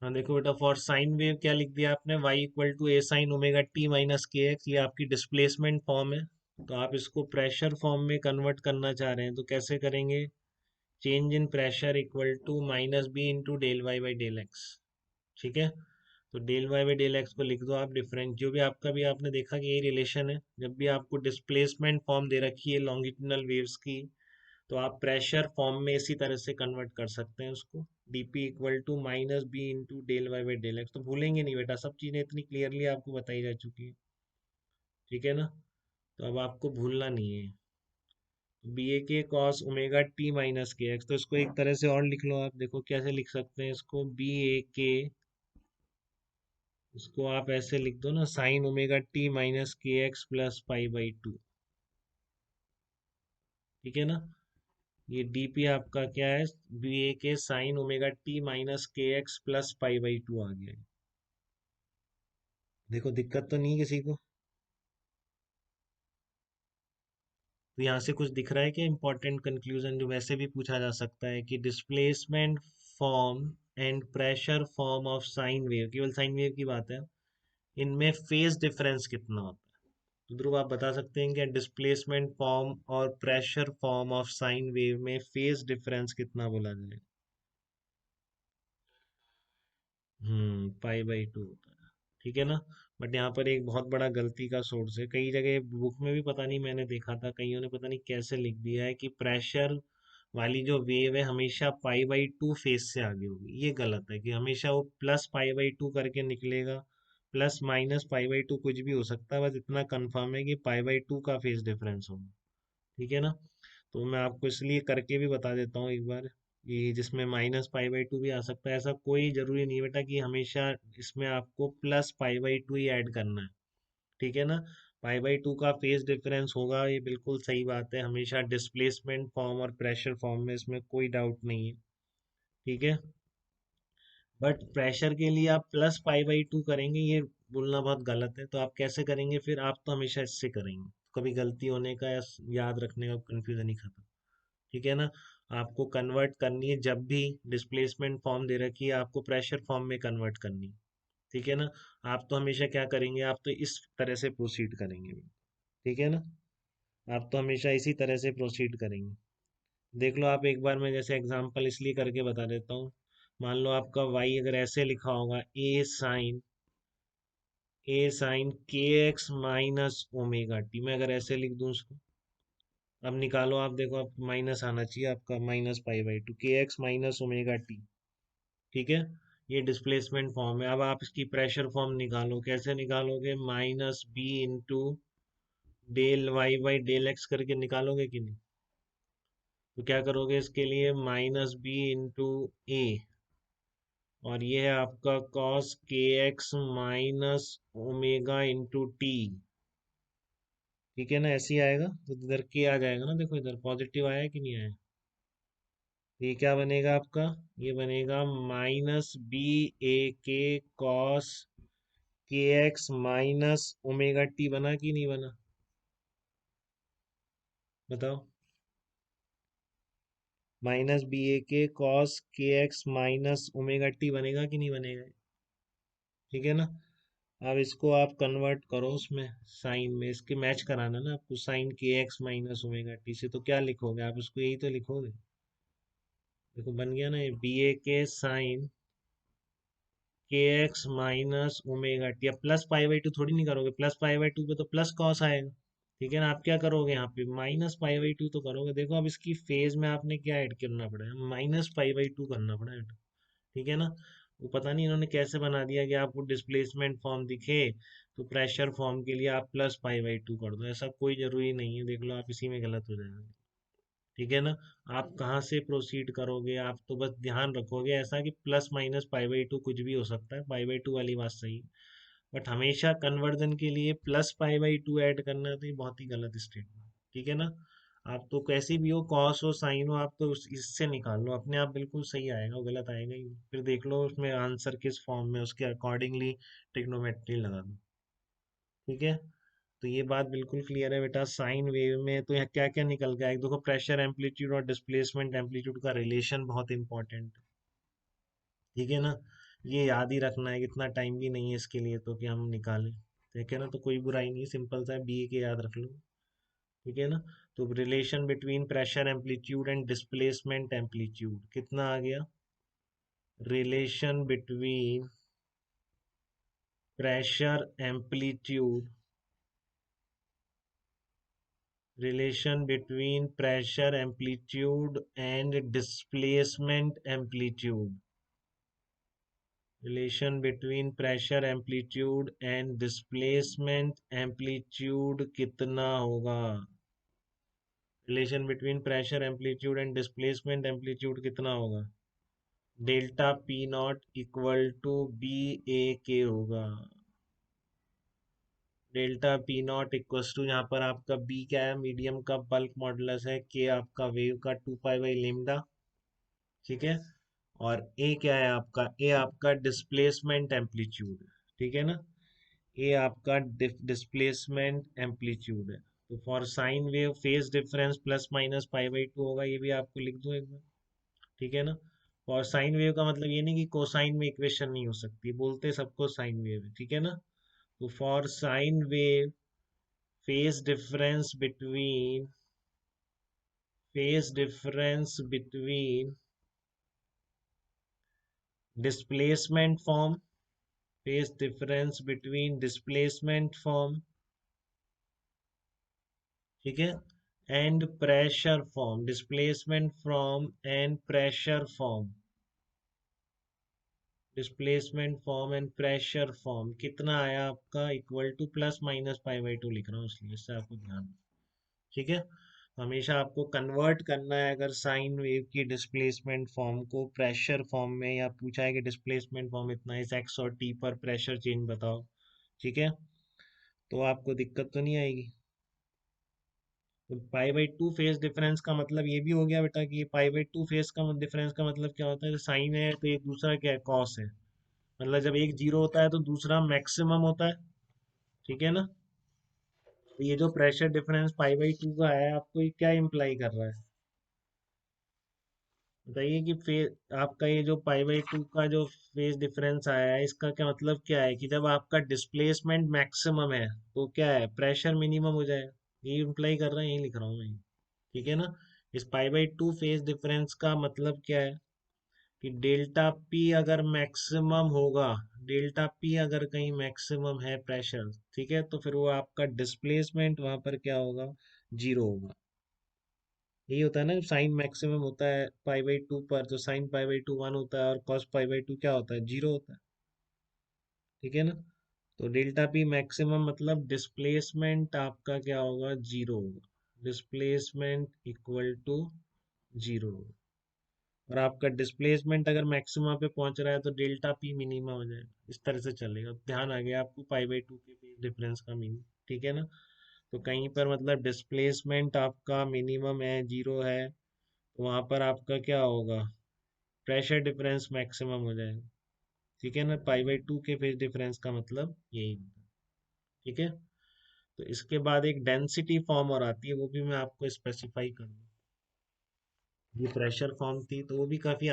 हाँ देखो बेटा, फॉर साइन वेव क्या लिख दिया आपने, Y equal to A sine omega T minus के एक्स, ये आपकी डिस्प्लेसमेंट फॉर्म है। तो आप इसको प्रेशर फॉर्म में कन्वर्ट करना चाह रहे हैं, तो कैसे करेंगे? Change in pressure equal to minus B into del Y by del X. ठीक है, तो del Y by del X को लिख दो आप डिफरेंस, जो भी आपका भी आपने देखा कि यही रिलेशन है, जब भी आपको डिस्प्लेसमेंट फॉर्म दे रखी है लॉन्गिट्यूडनल वेव्स की, तो आप प्रेशर फॉर्म में इसी तरह से कन्वर्ट कर सकते हैं उसको। dp equal to minus B into del Y by del X, तो भूलेंगे नहीं बेटा, सब चीज़ें इतनी क्लियरली आपको बताई जा चुकी है। ठीक है ना, तो अब आपको भूलना नहीं है। बी ए के कॉस ओमेगा टी माइनस के एक्स, तो इसको एक तरह से और लिख लो आप, देखो कैसे लिख सकते हैं इसको, बी ए के, इसको आप ऐसे लिख दो ना, साइन ओमेगा टी माइनस के x plus pi by to. ठीक है ना, ये डीपी आपका क्या है, B A k sine omega T minus के x plus pi by two आ गया है। देखो दिक्कत तो नहीं किसी को? तो यहाँ से कुछ दिख रहा है कि इंपॉर्टेंट कंक्लूजन जो वैसे भी पूछा जा सकता है कि displacement form and pressure form of sine wave, केवल साइन वेव की बात है, इनमें फेज डिफरेंस कितना होता है? तो ध्रुव आप बता सकते हैं क्या डिस्प्लेसमेंट फॉर्म और pressure form of sine wave में फेज डिफरेंस कितना बोला जाए? पाई बाई टू होता है। ठीक है ना, बट यहाँ पर एक बहुत बड़ा गलती का सोर्स है, कई जगह बुक में भी पता नहीं, मैंने देखा था कईयों ने पता नहीं कैसे लिख दिया है कि प्रेशर वाली जो वेव है हमेशा पाई बाई टू फेज से आगे होगी। ये गलत है कि हमेशा वो प्लस पाई बाई टू करके निकलेगा, plus minus pi by to कुछ भी हो सकता है, बस इतना कंफर्म है कि पाई बाई टू का फेज डिफरेंस होगा। ठीक है ना, तो मैं आपको इसलिए करके भी बता देता हूँ एक बार, कि जिसमें माइनस पाई बाई टू भी आ सकता है, ऐसा कोई जरूरी नहीं बेटा कि हमेशा इसमें आपको plus pi by to he add करना है। ठीक है ना, पाई बाई टू का फेज डिफरेंस होगा, ये बिल्कुल सही बात है, हमेशा डिस्प्लेसमेंट फॉर्म और प्रेशर फॉर्म में, इसमें कोई डाउट नहीं है। ठीक है, बट प्रेशर के लिए आप प्लस पाई बाई टू करेंगे, ये बोलना बहुत गलत है। तो आप कैसे करेंगे फिर? आप तो हमेशा इससे करेंगे, कभी गलती होने का या याद रखने का कंफ्यूजन ही खत्म। ठीक है ना, आपको कन्वर्ट करनी है, जब भी डिस्प्लेसमेंट फॉर्म दे रखी है आपको प्रेशर फॉर्म में कन्वर्ट करनी है। ठीक है ना, आप तो हमेशा क्या करेंगे, आप तो इस तरह से प्रोसीड करेंगे। ठीक है ना, आप तो हमेशा इसी तरह से प्रोसीड करेंगे। देख लो आप एक बार, मैं जैसे एग्जांपल इसलिए करके बता देता हूँ, मान लो आपका वाई अगर ऐसे लिखा होगा, ए साइन के एक्स माइनस ओमेगा टी, मैं अगर ऐसे लिख दूं उसको, अब निकालो आप, देखो आप माइनस आना चाहिए आपका, माइनस पाई बाई टू के एक्स माइनस ओमेगा टी। ठीक है, ये डिस्प्लेसमेंट फॉर्म है। अब आप इसकी प्रेशर फॉर्म निकालो, कैसे निकालोगे? Minus B into del Y by del X करके निकालोगे कि नहीं? तो क्या करोगे इसके लिए, माइनस बी इंटू ए, और ये है आपका कॉस के x minus omega into T. ठीक है ना, ऐसे ही आएगा, तो इधर के आ जाएगा ना, देखो इधर पॉजिटिव आया कि नहीं आया? तो ये क्या बनेगा आपका, ये बनेगा माइनस बी ए के कॉस के एक्स माइनस ओमेगा टी, बना कि नहीं बना? बताओ, माइनस बी ए के कॉस के एक्स माइनस ओमेगा टी बनेगा कि नहीं बनेगा? ठीक है ना, अब इसको आप कन्वर्ट करो उसमें, साइन में, इसके मैच कराना ना आपको, साइन के एक्स माइनस ओमेगा टी से, तो क्या लिखोगे आप इसको? यही तो लिखोगे। देखो बन गया ना, ये बी ए के साइन के एक्स माइनस ओमेगा टी। अब प्लस पाई बाई टू थोड़ी नहीं करोगे, प्लस पाई बाई टू पे तो प्लस कॉस आएगा। ठीक है ना, आप क्या करोगे यहाँ पे, माइनस पाई बाई टू तो करोगे। देखो अब इसकी फेज में आपने क्या ऐड करना पड़ा है, माइनस पाई बाई टू करना पड़ा है। ठीक है ना, वो पता नहीं इन्होंने कैसे बना दिया कि आपको डिस्प्लेसमेंट फॉर्म दिखे तो प्रेशर फॉर्म के लिए आप प्लस पाई बाई टू कर दो, ऐसा कोई जरूरी नहीं है। देख लो आप इसी में गलत हो जाएगा। ठीक है ना, आप कहाँ से प्रोसीड करोगे, आप तो बस ध्यान रखोगे ऐसा कि plus minus pi by to कुछ भी हो सकता है, पाई बाई टू वाली बात सही है, बट हमेशा कन्वर्जन के लिए plus pi by to add करना तो ये बहुत ही गलत स्टेटमेंट। ठीक है ना, आप तो कैसी भी हो, कॉस हो साइन हो, आप तो इससे निकाल लो अपने आप, बिल्कुल सही आएगा, वो गलत आएगा ही नहीं। फिर देख लो उसमें आंसर किस फॉर्म में, उसके अकॉर्डिंगली ट्रिग्नोमेट्री लगा दो। ठीक है, तो ये बात बिल्कुल क्लियर है बेटा। साइन वेव में तो यहाँ क्या क्या निकल गया, एक देखो प्रेशर एम्पलीट्यूड और डिस्प्लेसमेंट एम्पलीट्यूड का रिलेशन बहुत इंपॉर्टेंट है। ठीक है ना, ये याद ही रखना है, इतना टाइम भी नहीं है इसके लिए तो कि हम निकालें। ठीक है ना, तो कोई बुराई नहीं, सिंपल सा बी के याद रख लो। ठीक है ना। तो relation between pressure amplitude and displacement amplitude कितना आ गया? Relation between pressure amplitude, relation between pressure amplitude and displacement amplitude, relation between pressure amplitude and displacement amplitude कितना होगा? relation between pressure amplitude and displacement amplitude कितना होगा? Delta P naught equal to B A k होगा। Delta P naught equal to, यहाँ पर आपका B क्या है? मीडियम का बल्क मॉडुलस है, के आपका वेव का 2 पाई बाई लेमडा। ठीक है। और ए क्या है आपका? ए आपका डिस्प्लेसमेंट एम्पलीट्यूड है। ठीक है ना। ए आपका डिस्प्लेसमेंट एम्पलीट्यूड है। तो for sine wave phase difference plus minus pi by 2 होगा, ये भी आपको लिख दूं एक बार। ठीक है ना। और साइन वेव का मतलब ये नहीं कि कोसाइन में इक्वेशन नहीं हो सकती, बोलते सबको साइन वेव है। ठीक है ना। तो for sine wave phase difference between, phase difference between displacement form, phase difference between displacement form, ठीक है, and pressure form, displacement from and pressure form, displacement form and pressure form कितना आया आपका? Equal two plus minus pi by 2 लिख रहा हूँ इसलिए, इससे आपको ध्यान। ठीक है। हमेशा आपको कन्वर्ट करना है, अगर साइन वेव की डिस्प्लेसमेंट फॉर्म को प्रेशर फॉर्म में, या पूछा है कि डिस्प्लेसमेंट फॉर्म इतना है, एक्स और टी पर प्रेशर चेंज बताओ। ठीक है। तो आपको दिक्कत तो नहीं आएगी। तो पाई बाई 2 फेज डिफरेंस का मतलब ये भी हो गया बेटा कि पाई बाई 2 फेज का डिफरेंस का मतलब क्या होता है? साइन है तो एक दूसरा क्या है? कॉस है। मतलब जब एक जीरो होता है तो दूसरा मैक्सिमम होता है। ठीक है ना। तो ये जो प्रेशर डिफरेंस पाई बाई 2 का है, आपको ये क्या इम्प्लाई कर रहा है? बताइए कि फेज आपका ये जो पाई बाई 2 का जो फेज डिफरेंस आया है, इसका क्या मतलब क्या है? कि जब आपका डिस्प्लेसमेंट मैक्सिमम है तो क्या है? प्रेशर मिनिमम हो जाएगा। ये इम्प्लाई कर रहा है, यही लिख रहा हूँ मैं। ठीक है ना। इस पाई बाई 2 फेज डिफरेंस का मतलब क्या है? कि डेल्टा पी अगर मैक्सिमम होगा, डेल्टा पी अगर कहीं मैक्सिमम है प्रेशर, ठीक है, तो फिर वो आपका डिस्प्लेसमेंट वहां पर क्या होगा? जीरो होगा। यही होता है ना, साइन मैक्सिमम होता है पाई बाई 2 पर, तो साइन पाई बाई 2 1 होता है और कॉस पाई बाई 2 क्या होता है? जीरो होता है। ठीक है ना। तो डेल्टा पी मैक्सिमम मतलब डिस्प्लेसमेंट आपका क्या होगा? जीरो होगा। Displacement equal to zero. और आपका डिस्प्लेसमेंट अगर मैक्सिमा पे पहुंच रहा है तो डेल्टा पी मिनिमा हो जाएगा। इस तरह से चलेगा। ध्यान आ गया आपको पाई बाई 2 के फेज डिफरेंस का मीनिंग? ठीक है ना। तो कहीं पर मतलब डिस्प्लेसमेंट आपका मिनिमम है, जीरो है, तो वहां पर आपका क्या होगा? प्रेशर डिफरेंस मैक्सिमम हो जाएगा। ठीक है ना। पाई बाई 2 के फेज डिफरेंस का मतलब यही होता है। ठीक है। तो इसके बाद एक डेंसिटी फॉर्म और आती है, वो भी मैं आपको स्पेसिफाई कर दूँ। ये प्रेशर फॉर्म थी तो वो भी काफी